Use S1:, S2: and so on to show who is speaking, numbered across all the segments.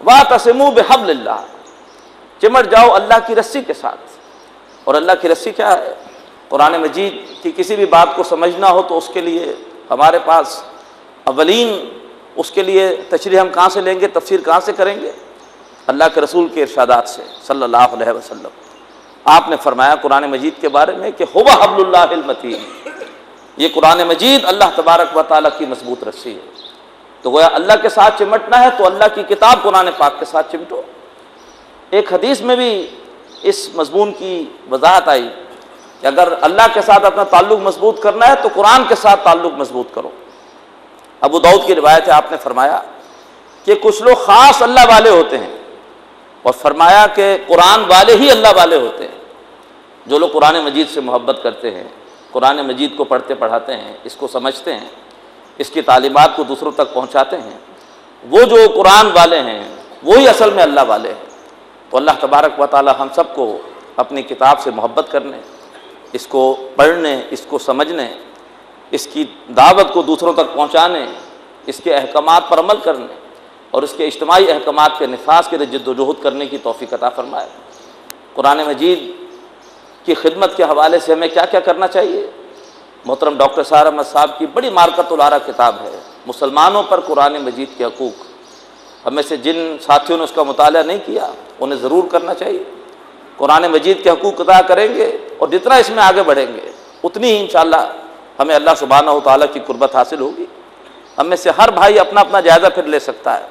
S1: واعتصموا بحبل اللہ، چمٹ جاؤ اللہ کی رسی کے ساتھ۔ اور اللہ کی رسی کیا ہے؟ قرآن مجید کی کسی بھی بات کو سمجھنا ہو تو اس کے لیے ہمارے پاس اولین اس کے لیے تشریح ہم کہاں سے لیں گے، تفسیر کہاں سے کریں گے؟ اللہ کے رسول کے ارشادات سے صلی اللہ علیہ وسلم۔ آپ نے فرمایا قرآن مجید کے بارے میں کہ هو حبل اللہ المتین، یہ قرآن مجید اللہ تبارک و تعالیٰ کی مضبوط رسی ہے۔ تو گویا اللہ کے ساتھ چمٹنا ہے تو اللہ کی کتاب قرآن پاک کے ساتھ چمٹو۔ ایک حدیث میں بھی اس مضمون کی وضاحت آئی کہ اگر اللہ کے ساتھ اپنا تعلق مضبوط کرنا ہے تو قرآن کے ساتھ تعلق مضبوط کرو۔ ابو داؤد کی روایت ہے، آپ نے فرمایا کہ کچھ لوگ خاص اللہ والے ہوتے ہیں، اور فرمایا کہ قرآن والے ہی اللہ والے ہوتے ہیں۔ جو لوگ قرآن مجید سے محبت کرتے ہیں، قرآن مجید کو پڑھتے پڑھاتے ہیں، اس کو سمجھتے ہیں، اس کی تعلیمات کو دوسروں تک پہنچاتے ہیں، وہ جو قرآن والے ہیں وہی اصل میں اللہ والے ہیں۔ تو اللہ تبارک و تعالی ہم سب کو اپنی کتاب سے محبت کرنے، اس کو پڑھنے، اس کو سمجھنے، اس کی دعوت کو دوسروں تک پہنچانے، اس کے احکامات پر عمل کرنے اور اس کے اجتماعی احکامات کے نفاذ کے لیے جد و جہد کرنے کی توفیق عطا فرمائے۔ قرآن مجید کی خدمت کے حوالے سے ہمیں کیا کیا کرنا چاہیے؟ محترم ڈاکٹر سعد احمد صاحب کی بڑی مارکت العارہ کتاب ہے مسلمانوں پر قرآن مجید کے حقوق۔ ہمیں سے جن ساتھیوں نے اس کا مطالعہ نہیں کیا انہیں ضرور کرنا چاہیے۔ قرآن مجید کے حقوق ادا کریں گے اور جتنا اس میں آگے بڑھیں گے اتنی ہی انشاءاللہ ہمیں اللہ سبحانہ و تعالیٰ کی قربت حاصل ہوگی۔ ہم میں سے ہر بھائی اپنا اپنا جائزہ پھر لے سکتا ہے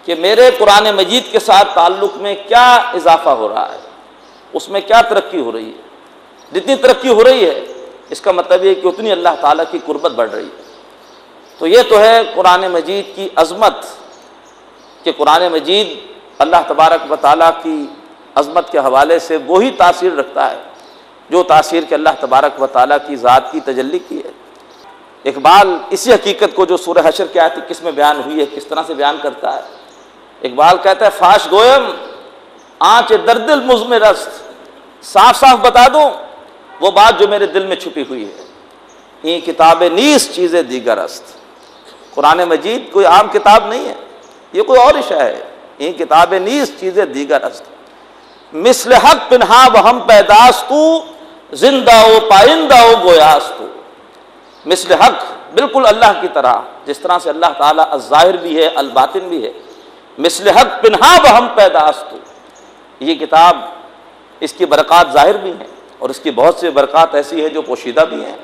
S1: کہ میرے قرآن مجید کے ساتھ تعلق میں کیا اضافہ ہو رہا ہے، اس میں کیا ترقی ہو رہی ہے۔ جتنی ترقی ہو رہی ہے اس کا مطلب یہ کہ اتنی اللہ تعالیٰ کی قربت بڑھ رہی ہے۔ تو یہ تو ہے قرآن مجید کی عظمت کہ قرآن مجید اللہ تبارک و تعالیٰ کی عظمت کے حوالے سے وہی تاثیر رکھتا ہے جو تاثیر کہ اللہ تبارک و تعالیٰ کی ذات کی تجلی کی ہے۔ اقبال اسی حقیقت کو جو سورہ حشر کی آیت کس میں بیان ہوئی ہے کس طرح سے بیان کرتا ہے۔ اقبال کہتا ہے فاش گویم آنچ درد المزمر است، صاف صاف بتا دوں وہ بات جو میرے دل میں چھپی ہوئی ہے۔ یہ کتاب نیس چیزیں دیگر است، قرآن مجید کوئی عام کتاب نہیں ہے، یہ کوئی اور شے ہے۔ یہ کتاب نیس چیزیں دیگر است، مثل حق پنہا و ہم پیداست تو، زندہ و پائندہ و گویاست تو۔ مثل حق بالکل اللہ کی طرح، جس طرح سے اللہ تعالیٰ الظاہر بھی ہے الباطن بھی ہے۔ مثل حق پنہا و ہم پیداست تو، یہ کتاب اس کی برکات ظاہر بھی ہیں اور اس کی بہت سی برکات ایسی ہیں جو پوشیدہ بھی ہیں،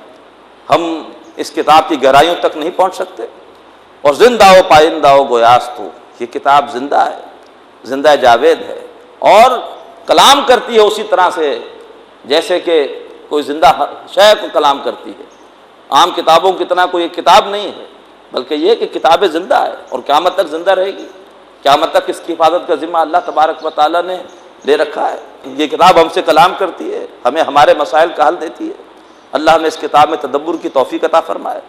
S1: ہم اس کتاب کی گہرائیوں تک نہیں پہنچ سکتے۔ اور زندہ و پائندہ و گویاست تو، یہ کتاب زندہ ہے، زندہ جاوید ہے اور کلام کرتی ہے اسی طرح سے جیسے کہ کوئی زندہ شے کو کلام کرتی ہے۔ عام کتابوں کی طرح کوئی کتاب نہیں ہے، بلکہ یہ کہ کتاب زندہ ہے اور قیامت تک زندہ رہے گی۔ قیامت تک اس کی حفاظت کا ذمہ اللہ تبارک و تعالیٰ نے لے رکھا ہے۔ یہ کتاب ہم سے کلام کرتی ہے، ہمیں ہمارے مسائل کا حل دیتی ہے۔ اللہ نے اس کتاب میں تدبر کی توفیق عطا فرمائے۔